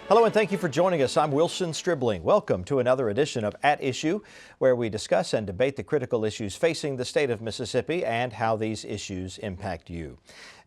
Hello and thank you for joining us. I'm Wilson Stribling. Welcome to another edition of At Issue, where we discuss and debate the critical issues facing the state of Mississippi and how these issues impact you.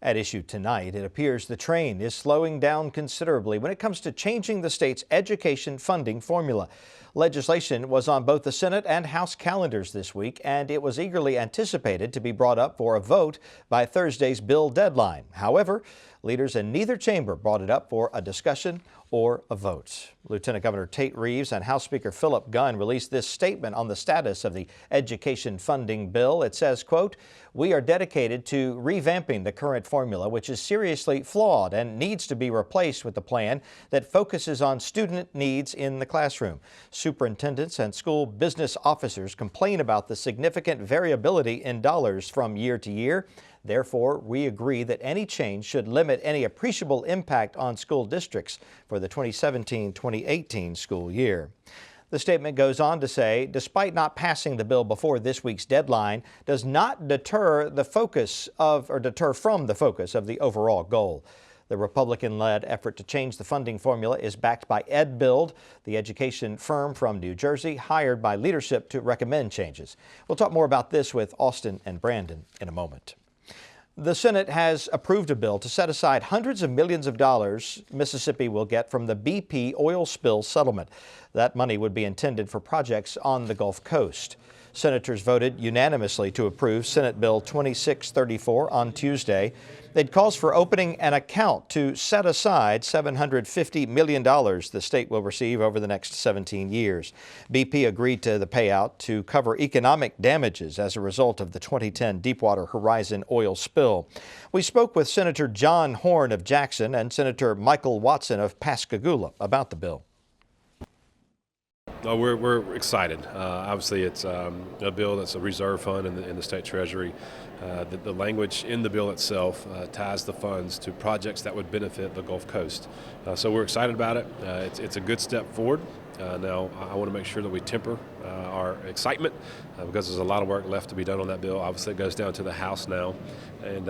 At issue tonight, it appears the train is slowing down considerably when it comes to changing the state's education funding formula. Legislation was on both the Senate and House calendars this week, and it was eagerly anticipated to be brought up for a vote by Thursday's bill deadline. However, leaders in neither chamber brought it up for a discussion or a vote. Lieutenant Governor Tate Reeves and House Speaker Philip Gunn released this statement on the status of the education funding bill. It says, quote, "We are dedicated to revamping the current formula, which is seriously flawed and needs to be replaced with a plan that focuses on student needs in the classroom. Superintendents and school business officers complain about the significant variability in dollars from year to year. Therefore, we agree that any change should limit any appreciable impact on school districts for the 2017-2018 school year." The statement goes on to say, despite not passing the bill before this week's deadline, does not deter from the focus of the overall goal. The Republican-led effort to change the funding formula is backed by EdBuild, the education firm from New Jersey, hired by leadership to recommend changes. We'll talk more about this with Austin and Brandon in a moment. The Senate has approved a bill to set aside hundreds of millions of dollars Mississippi will get from the BP oil spill settlement. That money would be intended for projects on the Gulf Coast. Senators voted unanimously to approve Senate Bill 2634 on Tuesday. It calls for opening an account to set aside $750 million the state will receive over the next 17 years. BP agreed to the payout to cover economic damages as a result of the 2010 Deepwater Horizon oil spill. We spoke with Senator John Horn of Jackson and Senator Michael Watson of Pascagoula about the bill. We're excited. Obviously, it's a bill that's a reserve fund in the state treasury. The language in the bill itself ties the funds to projects that would benefit the Gulf Coast. So we're excited about it. It's a good step forward. Now, I want to make sure that we temper our excitement because there's a lot of work left to be done on that bill. Obviously, it goes down to the House now. And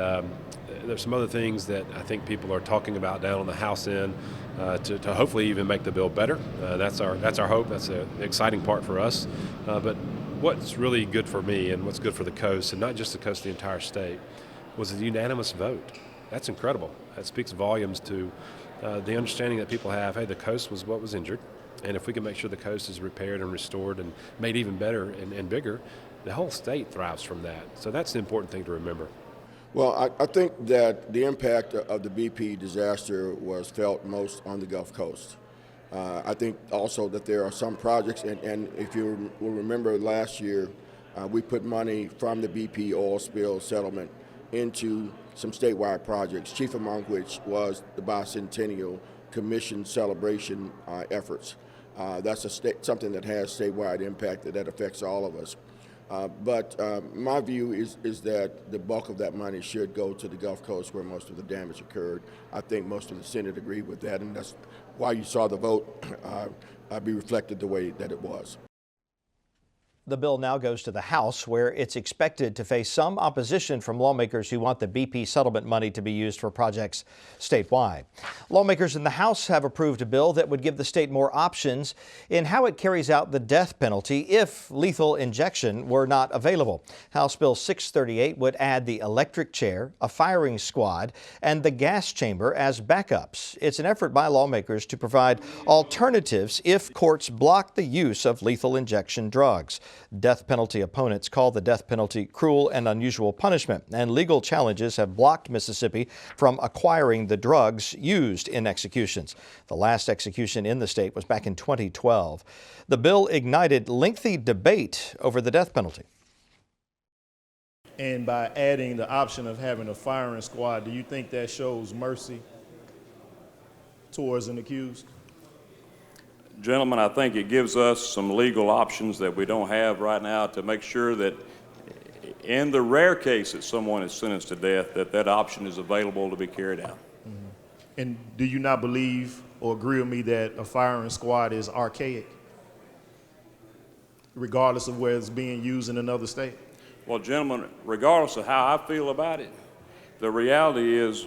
there's some other things that I think people are talking about down on the House end to hopefully even make the bill better. That's our hope. That's the exciting part for us. But what's really good for me and what's good for the coast, and not just the coast, the entire state, was a unanimous vote. That's incredible. That speaks volumes to the understanding that people have, hey, the coast was what was injured, and if we can make sure the coast is repaired and restored and made even better and bigger, the whole state thrives from that. So that's the important thing to remember. Well, I think that the impact of the BP disaster was felt most on the Gulf Coast. I think also that there are some projects, and if you will remember last year, we put money from the BP oil spill settlement into some statewide projects, chief among which was the Bicentennial Commission celebration efforts. That's something that has statewide impact that affects all of us. But my view is that the bulk of that money should go to the Gulf Coast where most of the damage occurred. I think most of the Senate agreed with that, and that's why you saw the vote be reflected the way that it was. The bill now goes to the House, where it's expected to face some opposition from lawmakers who want the BP settlement money to be used for projects statewide. Lawmakers in the House have approved a bill that would give the state more options in how it carries out the death penalty if lethal injection were not available. House Bill 638 would add the electric chair, a firing squad, and the gas chamber as backups. It's an effort by lawmakers to provide alternatives if courts block the use of lethal injection drugs. Death penalty opponents call the death penalty cruel and unusual punishment, and legal challenges have blocked Mississippi from acquiring the drugs used in executions. The last execution in the state was back in 2012. The bill ignited lengthy debate over the death penalty. And by adding the option of having a firing squad, do you think that shows mercy towards an accused? Gentlemen, I think it gives us some legal options that we don't have right now to make sure that in the rare case that someone is sentenced to death, that option is available to be carried out. Mm-hmm. And do you not believe or agree with me that a firing squad is archaic, regardless of where it's being used in another state? Well, gentlemen, regardless of how I feel about it, the reality is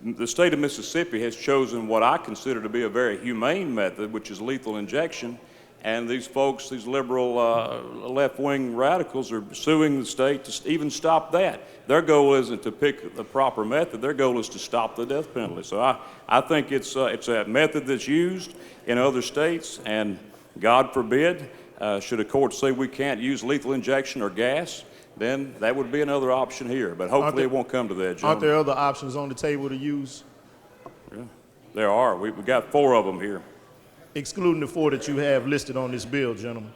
the state of Mississippi has chosen what I consider to be a very humane method, which is lethal injection. And these folks, these liberal left-wing radicals are suing the state to even stop that. Their goal isn't to pick the proper method. Their goal is to stop the death penalty. So I think it's a method that's used in other states, and God forbid, should a court say we can't use lethal injection or gas, then that would be another option here. But hopefully it won't come to that, gentlemen. Aren't there other options on the table to use? Yeah, there are. We've got 4 of them here. Excluding the 4 that you have listed on this bill, gentlemen.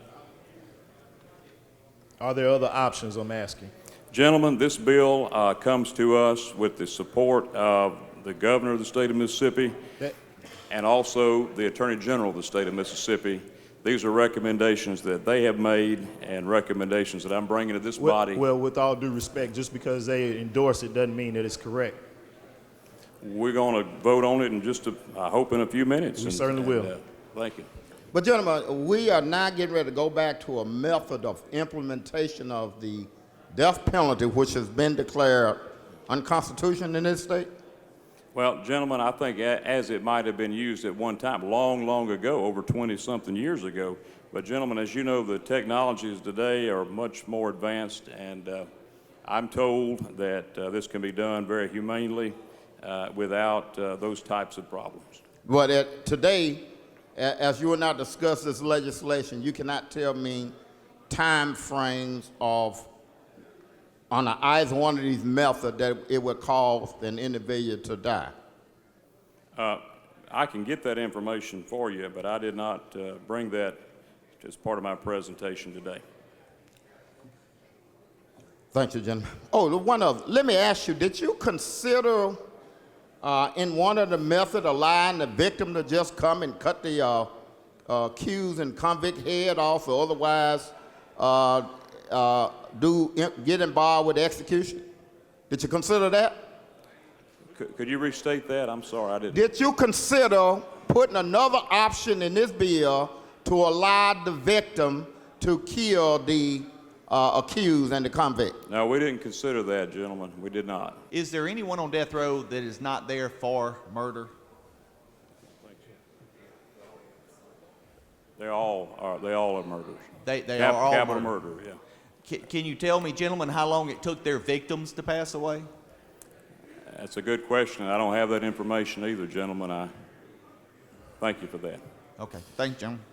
Are there other options, I'm asking? Gentlemen, this bill comes to us with the support of the governor of the state of Mississippi and also the Attorney General of the state of Mississippi. These are recommendations that they have made and recommendations that I'm bringing to this body. Well, with all due respect, just because they endorse it doesn't mean that it's correct. We're going to vote on it in just, I hope, in a few minutes. We certainly will. Thank you. But gentlemen, we are now getting ready to go back to a method of implementation of the death penalty, which has been declared unconstitutional in this state. Well, gentlemen, I think as it might have been used at one time, long, long ago, over 20-something years ago. But gentlemen, as you know, the technologies today are much more advanced, and I'm told that this can be done very humanely without those types of problems. But today, as you will not discuss this legislation, you cannot tell me time frames of, on either one of these methods, that it would cause an individual to die. I can get that information for you, but I did not bring that as part of my presentation today. Thank you, gentlemen. Oh, let me ask you, did you consider in one of the methods allowing the victim to just come and cut the accused and convict head off, or otherwise get involved with the execution? Did you consider that? Could you restate that? I'm sorry, I didn't. Did you consider putting another option in this bill to allow the victim to kill the accused and the convict? No, we didn't consider that, gentlemen. We did not. Is there anyone on death row that is not there for murder? They all are murderers. They are all capital murder. murder, yeah. Can you tell me, gentlemen, how long it took their victims to pass away? That's a good question. I don't have that information either, gentlemen. I thank you for that. Okay, thank you, gentlemen.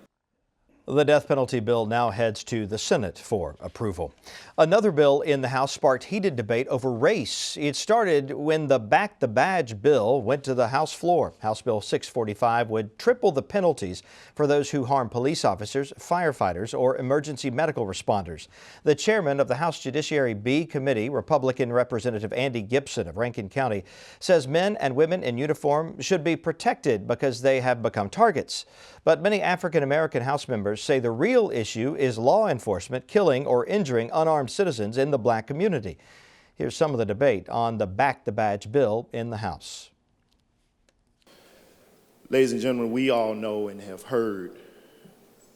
The death penalty bill now heads to the Senate for approval. Another bill in the House sparked heated debate over race. It started when the Back the Badge bill went to the House floor. House Bill 645 would triple the penalties for those who harm police officers, firefighters, or emergency medical responders. The chairman of the House Judiciary B Committee, Republican Representative Andy Gibson of Rankin County, says men and women in uniform should be protected because they have become targets. But many African-American House members say the real issue is law enforcement killing or injuring unarmed citizens in the black community. Here's some of the debate on the Back the Badge bill in the House. Ladies and gentlemen, we all know and have heard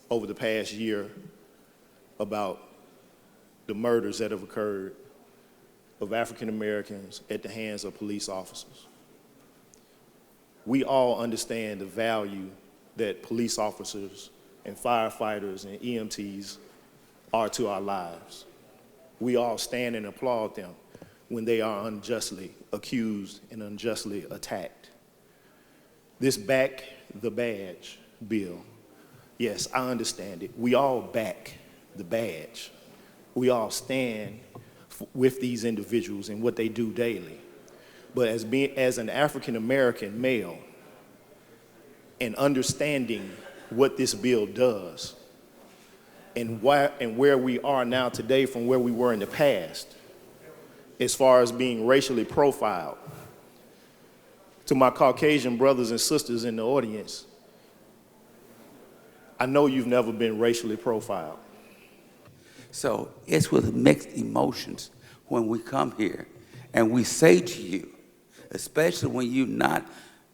over the past year about the murders that have occurred of African Americans at the hands of police officers. We all understand the value that police officers and firefighters and EMTs are to our lives. We all stand and applaud them when they are unjustly accused and unjustly attacked. This Back the Badge bill, yes, I understand it. We all back the badge. We all stand with these individuals and what they do daily. But as an African American male, and understanding what this bill does and where we are now today from where we were in the past as far as being racially profiled. To my Caucasian brothers and sisters in the audience, I know you've never been racially profiled. So it's with mixed emotions when we come here and we say to you, especially when you're not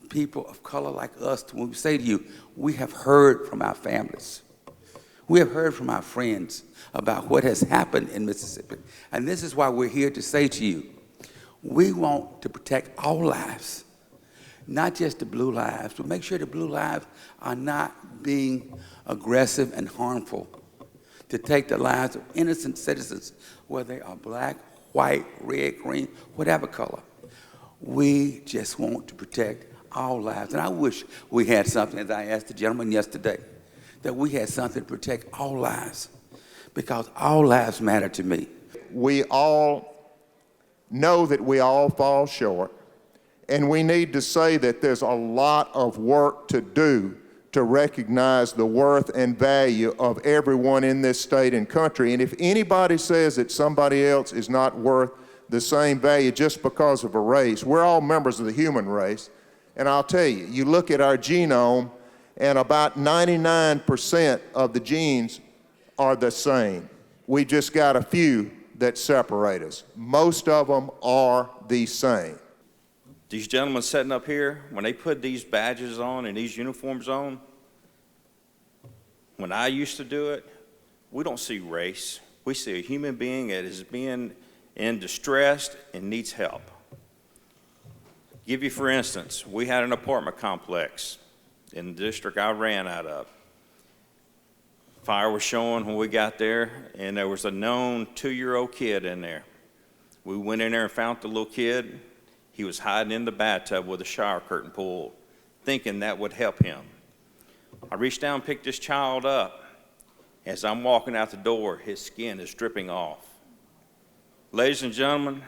people of color like us, when we say to you, we have heard from our families. We have heard from our friends about what has happened in Mississippi. And this is why we're here to say to you, we want to protect all lives, not just the Blue Lives, but make sure the Blue Lives are not being aggressive and harmful to take the lives of innocent citizens, whether they are black, white, red, green, whatever color. We just want to protect all lives. And I wish we had something, as I asked the gentleman yesterday, that we had something to protect all lives, because all lives matter to me. We all know that we all fall short, and we need to say that there's a lot of work to do to recognize the worth and value of everyone in this state and country. And if anybody says that somebody else is not worth the same value just because of a race, we're all members of the human race. And I'll tell you, you look at our genome, and about 99% of the genes are the same. We just got a few that separate us. Most of them are the same. These gentlemen sitting up here, when they put these badges on and these uniforms on, when I used to do it, we don't see race. We see a human being that is being in distress and needs help. Give you, for instance, we had an apartment complex in the district I ran out of. Fire was showing when we got there, and there was a known 2-year-old kid in there. We went in there and found the little kid. He was hiding in the bathtub with a shower curtain pulled, thinking that would help him. I reached down and picked this child up. As I'm walking out the door, his skin is dripping off. Ladies and gentlemen,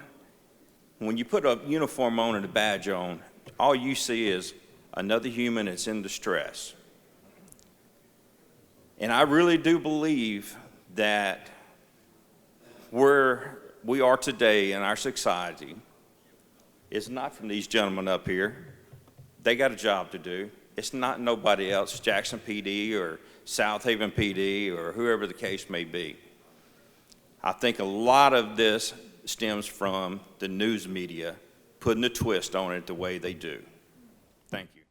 when you put a uniform on and a badge on, all you see is another human that's in distress. And I really do believe that where we are today in our society is not from these gentlemen up here. They got a job to do. It's not nobody else, Jackson PD or South Haven PD or whoever the case may be. I think a lot of this stems from the news media putting a twist on it the way they do. Thank you.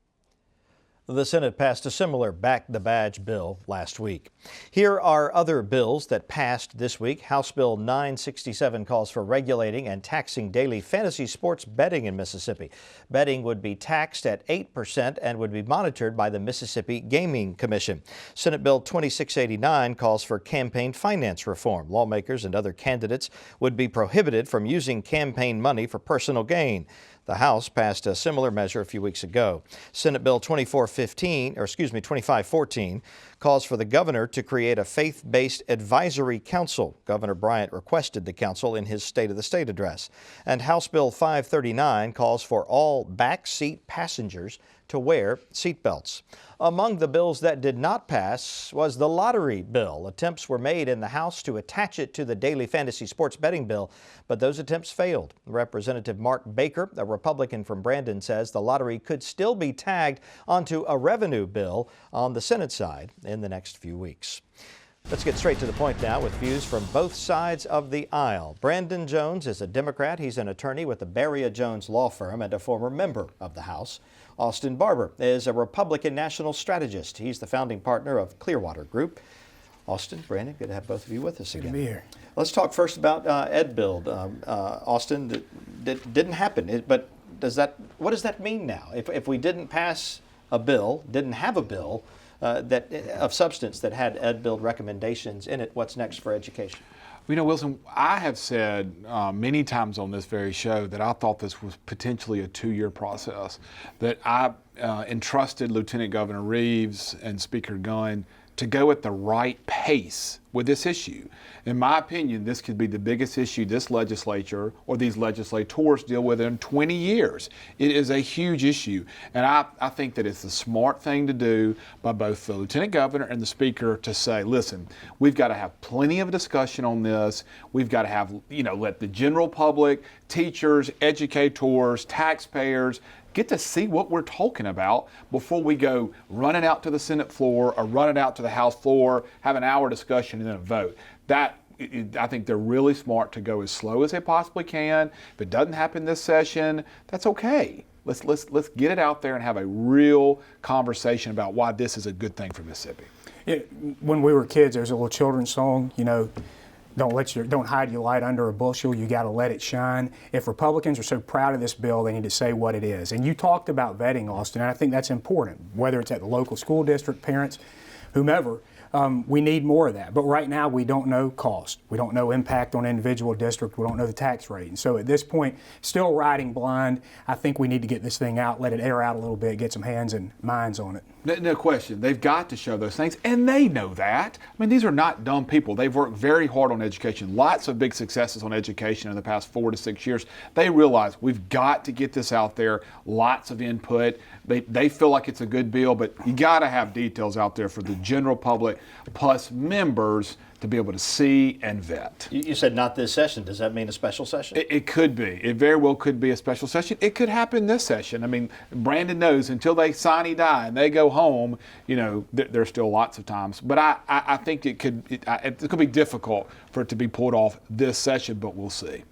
The Senate passed a similar Back the Badge bill last week. Here are other bills that passed this week. House Bill 967 calls for regulating and taxing daily fantasy sports betting in Mississippi. Betting would be taxed at 8% and would be monitored by the Mississippi Gaming Commission. Senate Bill 2689 calls for campaign finance reform. Lawmakers and other candidates would be prohibited from using campaign money for personal gain. The House passed a similar measure a few weeks ago. Senate Bill 2514 calls for the governor to create a faith-based advisory council. Governor Bryant requested the council in his State of the State address. And House Bill 539 calls for all backseat passengers to wear seatbelts. Among the bills that did not pass was the lottery bill. Attempts were made in the House to attach it to the daily fantasy sports betting bill, but those attempts failed. Representative Mark Baker, a Republican from Brandon, says the lottery could still be tagged onto a revenue bill on the Senate side in the next few weeks. Let's get straight to the point now with views from both sides of the aisle. Brandon Jones is a Democrat. He's an attorney with the Barbour Jones law firm and a former member of the House. Austin Barbour is a Republican national strategist. He's the founding partner of Clearwater Group. Austin, Brandon, good to have both of you with us again. Good to be here. Let's talk first about EdBuild. Austin, that didn't happen, but what does that mean now? If we didn't pass a bill, didn't have a bill that of substance that had EdBuild recommendations in it, what's next for education? You know, Wilson, I have said many times on this very show that I thought this was potentially a 2-year process, that I entrusted Lieutenant Governor Reeves and Speaker Gunn to go at the right pace with this issue. In my opinion, this could be the biggest issue this legislature or these legislators deal with in 20 years. It is a huge issue, and I think that it's the smart thing to do by both the Lieutenant Governor and the Speaker to say, listen, we've got to have plenty of discussion on this. We've got to have, let the general public, teachers, educators, taxpayers, get to see what we're talking about before we go running out to the Senate floor or running out to the House floor, have an hour discussion and then a vote. I think they're really smart to go as slow as they possibly can. If it doesn't happen this session, that's okay. Let's get it out there and have a real conversation about why this is a good thing for Mississippi. When we were kids, there was a little children's song, Don't hide your light under a bushel. You got to let it shine. If Republicans are so proud of this bill, they need to say what it is. And you talked about vetting, Austin, and I think that's important. Whether it's at the local school district, parents, whomever, we need more of that. But right now, we don't know cost. We don't know impact on individual district. We don't know the tax rate. And so at this point, still riding blind. I think we need to get this thing out, let it air out a little bit, get some hands and minds on it. No question. They've got to show those things, and they know that. I mean, these are not dumb people. They've worked very hard on education. Lots of big successes on education in the past 4 to 6 years. They realize we've got to get this out there. Lots of input. They feel like it's a good bill, but you got to have details out there for the general public plus members to be able to see and vet. You said not this session. Does that mean a special session? It could be. It very well could be a special session. It could happen this session. I mean, Brandon knows until they sine die and they go home, you know, there's still lots of times. But I think it could be difficult for it to be pulled off this session, but we'll see.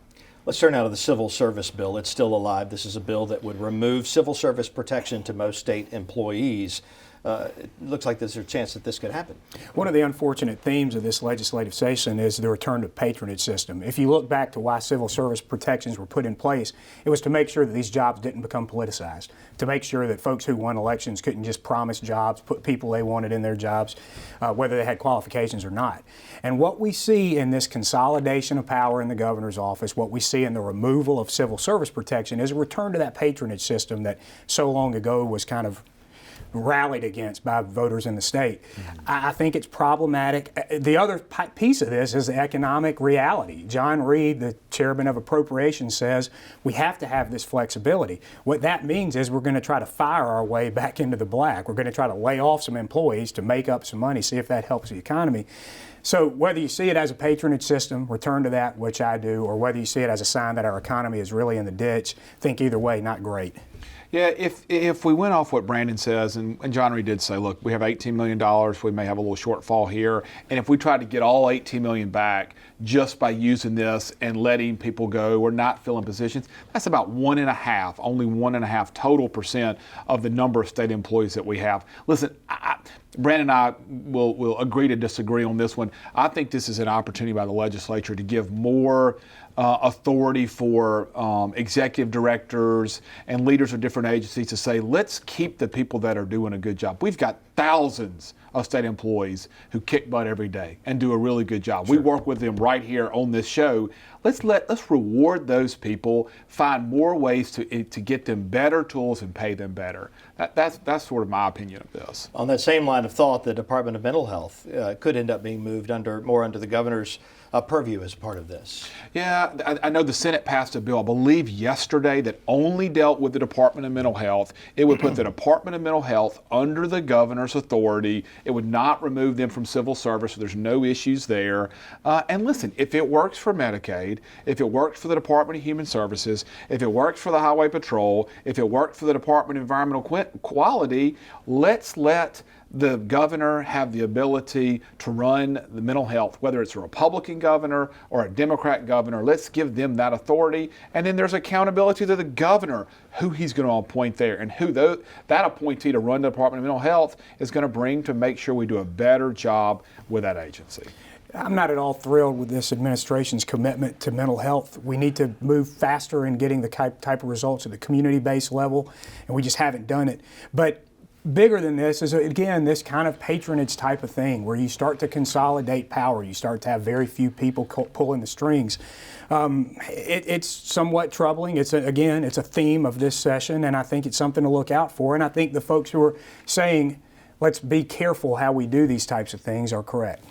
Let's turn now to the civil service bill. It's still alive. This is a bill that would remove civil service protection to most state employees. It looks like there's a chance that this could happen. One of the unfortunate themes of this legislative session is the return to patronage system. If you look back to why civil service protections were put in place, it was to make sure that these jobs didn't become politicized, to make sure that folks who won elections couldn't just promise jobs, put people they wanted in their jobs, whether they had qualifications or not. And what we see in this consolidation of power in the governor's office, what we see in the removal of civil service protection, is a return to that patronage system that so long ago was kind of rallied against by voters in the state. I think it's problematic. The other piece of this is the economic reality. John Reed, the chairman of appropriations, says we have to have this flexibility. What that means is we're going to try to fire our way back into the black. We're going to try to lay off some employees to make up some money, see if that helps the economy. So whether you see it as a patronage system, return to that, which I do, or whether you see it as a sign that our economy is really in the ditch, I think either way, not great. Yeah, if we went off what Brandon says, and John Reed did say, look, we have $18 million, we may have a little shortfall here, and if we try to get all $18 million back just by using this and letting people go or not filling positions, that's about only 1.5% total of the number of state employees that we have. Listen, Brandon and I will agree to disagree on this one. I think this is an opportunity by the legislature to give more authority for executive directors and leaders of different agencies to say, let's keep the people that are doing a good job. We've got thousands of state employees who kick butt every day and do a really good job. Sure. We work with them right here on this show. Let's reward those people, find more ways to get them better tools and pay them better. That's sort of my opinion of this. On that same line of thought, the Department of Mental Health could end up being moved more under the governor's purview as part of this. Yeah, I know the Senate passed a bill, I believe yesterday, that only dealt with the Department of Mental Health. It would put the Department of Mental Health under the governor's authority. It would not remove them from civil service, so there's no issues there. And listen, if it works for Medicaid, if it works for the Department of Human Services, if it works for the Highway Patrol, if it works for the Department of Environmental Quality, let's let the governor have the ability to run the mental health, whether it's a Republican governor or a Democrat governor. Let's give them that authority. And then there's accountability to the governor, who he's going to appoint there and who that appointee to run the Department of Mental Health is going to bring to make sure we do a better job with that agency. I'm not at all thrilled with this administration's commitment to mental health. We need to move faster in getting the type of results at the community-based level, and we just haven't done it. But bigger than this is, again, this kind of patronage type of thing where you start to consolidate power. You start to have very few people pulling the strings. It's somewhat troubling. It's a theme of this session, and I think it's something to look out for. And I think the folks who are saying, let's be careful how we do these types of things, are correct.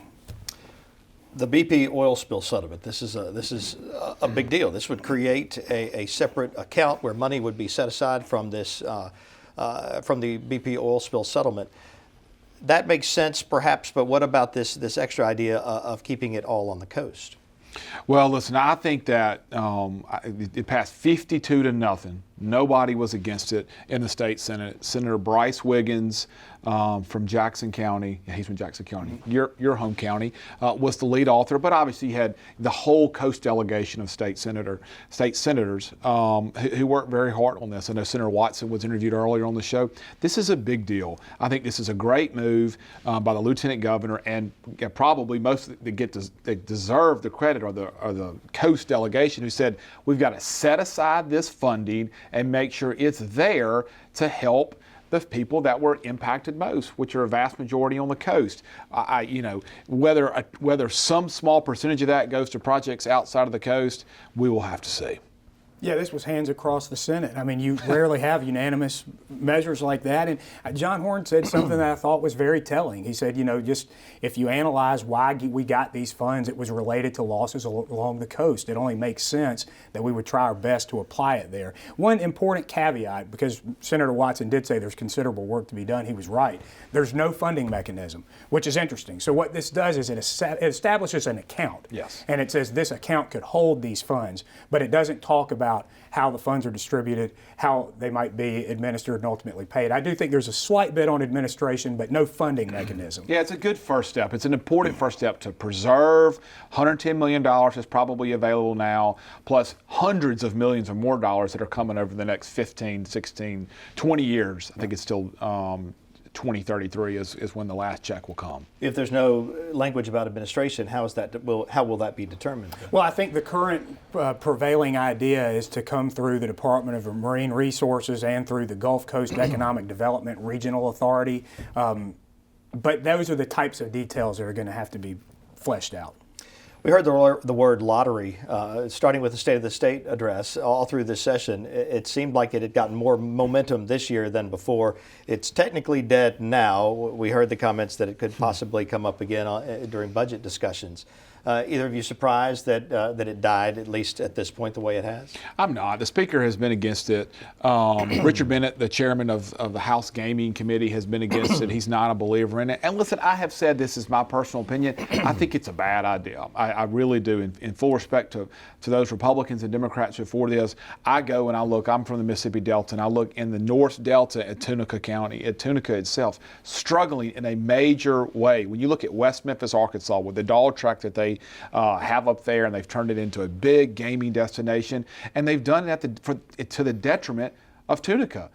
The BP oil spill settlement, this is a big deal. This would create a separate account where money would be set aside from this from the BP oil spill settlement. That makes sense, perhaps, but what about this extra idea of keeping it all on the coast? Well, listen, I think that it passed 52-0 Nobody was against it in the state Senate. Senator Bryce Wiggins from Jackson County, he's from Jackson County, your home county, was the lead author, but obviously you had the whole coast delegation of state senators who worked very hard on this. I know Senator Watson was interviewed earlier on the show. This is a big deal. I think this is a great move by the lieutenant governor, and probably most that deserve the credit are the coast delegation, who said we've got to set aside this funding and make sure it's there to help the people that were impacted most, which are a vast majority on the coast. Whether some small percentage of that goes to projects outside of the coast, we will have to see. Yeah, this was hands across the Senate. I mean, you rarely have unanimous measures like that. And John Horn said something that I thought was very telling. He said, just if you analyze why we got these funds, it was related to losses along the coast. It only makes sense that we would try our best to apply it there. One important caveat, because Senator Watson did say there's considerable work to be done, he was right. There's no funding mechanism, which is interesting. So what this does is it establishes an account. Yes. And it says this account could hold these funds, but it doesn't talk about how the funds are distributed, how they might be administered and ultimately paid. I do think there's a slight bit on administration, but no funding mechanism. Yeah, it's a good first step. It's an important first step to preserve. $110 million is probably available now, plus hundreds of millions or more dollars that are coming over the next 15, 16, 20 years. I think it's still 2033 is when the last check will come. If there's no language about administration, how will that be determined? Well, I think the current prevailing idea is to come through the Department of Marine Resources and through the Gulf Coast Economic Development Regional Authority. But those are the types of details that are going to have to be fleshed out. We heard the word lottery, starting with the State of the State address all through this session. It seemed like it had gotten more momentum this year than before. It's technically dead now. We heard the comments that it could possibly come up again during budget discussions. Either of you surprised that it died, at least at this point, the way it has? I'm not. The Speaker has been against it. Richard Bennett, the chairman of the House Gaming Committee, has been against it. He's not a believer in it. And listen, I have said, this is my personal opinion, I think it's a bad idea. I really do. In full respect to those Republicans and Democrats who are for this, I go and I look, I'm from the Mississippi Delta, and I look in the North Delta at Tunica County, at Tunica itself, struggling in a major way. When you look at West Memphis, Arkansas, with the dog track that they have up there, and they've turned it into a big gaming destination, and they've done it to the detriment of Tunica.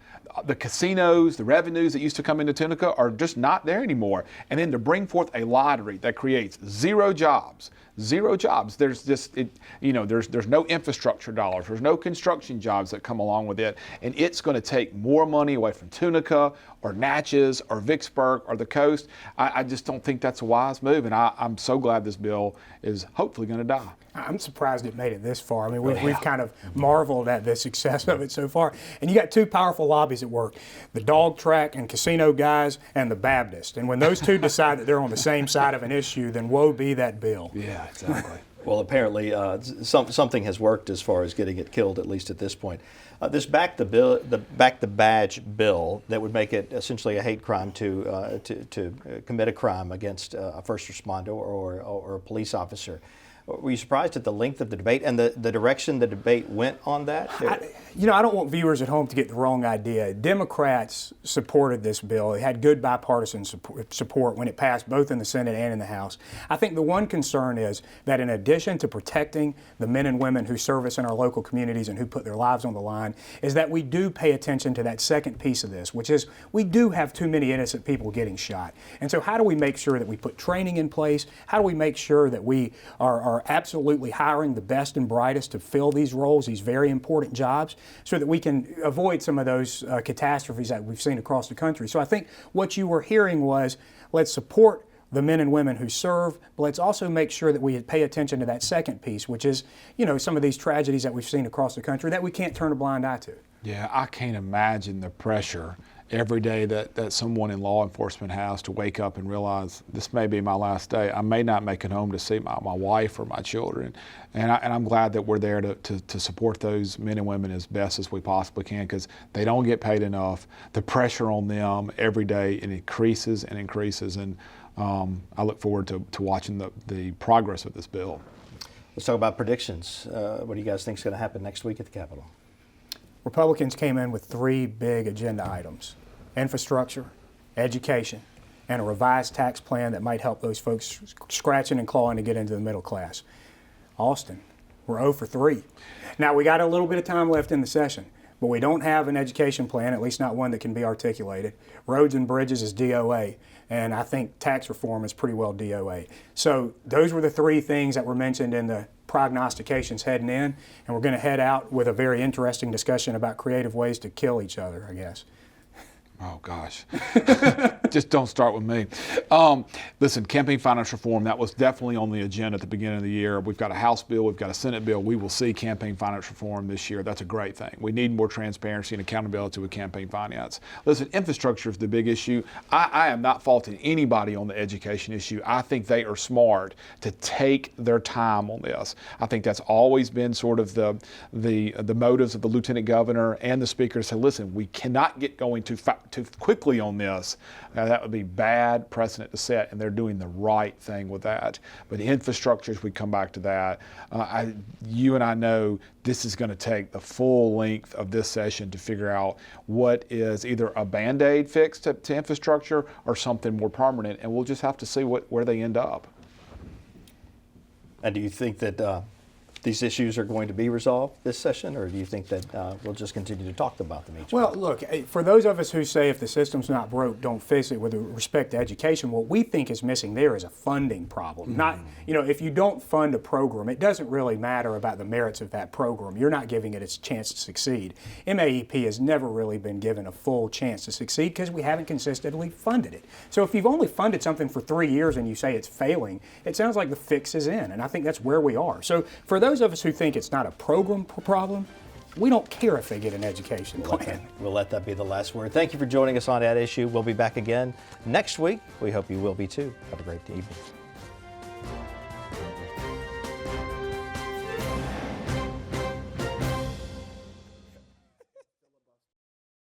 The casinos, the revenues that used to come into Tunica are just not there anymore. And then to bring forth a lottery that creates zero jobs. There's just, there's no infrastructure dollars. There's no construction jobs that come along with it. And it's going to take more money away from Tunica or Natchez or Vicksburg or the coast. I just don't think that's a wise move. And I'm so glad this bill is hopefully going to die. I'm surprised it made it this far. I mean, we've kind of marveled at the success of it so far. And you got two powerful lobbies at work, the dog track and casino guys and the Baptist. And when those two decide that they're on the same side of an issue, then woe be that bill. Yeah, exactly. Well, apparently something has worked as far as getting it killed, at least at this point. This back the badge bill that would make it essentially a hate crime to commit a crime against a first responder or a police officer. Were you surprised at the length of the debate and the direction the debate went on that? I don't want viewers at home to get the wrong idea. Democrats supported this bill. It had good bipartisan support when it passed both in the Senate and in the House. I think the one concern is that in addition to protecting the men and women who service in our local communities and who put their lives on the line, is that we do pay attention to that second piece of this, which is we do have too many innocent people getting shot. And so how do we make sure that we put training in place? How do we make sure that we are absolutely hiring the best and brightest to fill these roles, these very important jobs, so that we can avoid some of those catastrophes that we've seen across the country. So I think what you were hearing was, let's support the men and women who serve, but let's also make sure that we pay attention to that second piece, which is, some of these tragedies that we've seen across the country that we can't turn a blind eye to. Yeah, I can't imagine the pressure every day that someone in law enforcement has to wake up and realize this may be my last day. I may not make it home to see my wife or my children. And I'm glad that we're there to support those men and women as best as we possibly can, because they don't get paid enough. The pressure on them every day, it increases and increases. And I look forward to watching the progress of this bill. Let's talk about predictions. What do you guys think is going to happen next week at the Capitol? Republicans came in with 3 big agenda items: infrastructure, education, and a revised tax plan that might help those folks scratching and clawing to get into the middle class. Austin, we're 0 for 3. Now, we got a little bit of time left in the session, but we don't have an education plan, at least not one that can be articulated. Roads and bridges is DOA, and I think tax reform is pretty well DOA. So those were the 3 things that were mentioned in the prognostications heading in, and we're going to head out with a very interesting discussion about creative ways to kill each other, I guess. Oh, gosh. Just don't start with me. Listen, campaign finance reform, that was definitely on the agenda at the beginning of the year. We've got a House bill, we've got a Senate bill. We will see campaign finance reform this year. That's a great thing. We need more transparency and accountability with campaign finance. Listen, infrastructure is the big issue. I am not faulting anybody on the education issue. I think they are smart to take their time on this. I think that's always been sort of the motives of the Lieutenant Governor and the Speaker to say, listen, we cannot get going too quickly on this. That would be bad precedent to set, and they're doing the right thing with that. But the infrastructure, as we come back to that, you and I know this is going to take the full length of this session to figure out what is either a Band-Aid fix to infrastructure or something more permanent, and we'll just have to see where they end up. And do you think that these issues are going to be resolved this session, or do you think that we'll just continue to talk about them each Well, month? look, for those of us who say if the system's not broke, don't fix it with respect to education, what we think is missing there is a funding problem. Not, if you don't fund a program, it doesn't really matter about the merits of that program. You're not giving it its chance to succeed. MAEP has never really been given a full chance to succeed because we haven't consistently funded it. So if you've only funded something for 3 years and you say it's failing, it sounds like the fix is in, and I think that's where we are. So for those of us who think it's not a program problem, we don't care if they get an education plan. We'll let that be the last word. Thank you for joining us on At Issue. We'll be back again next week. We hope you will be too. Have a great evening.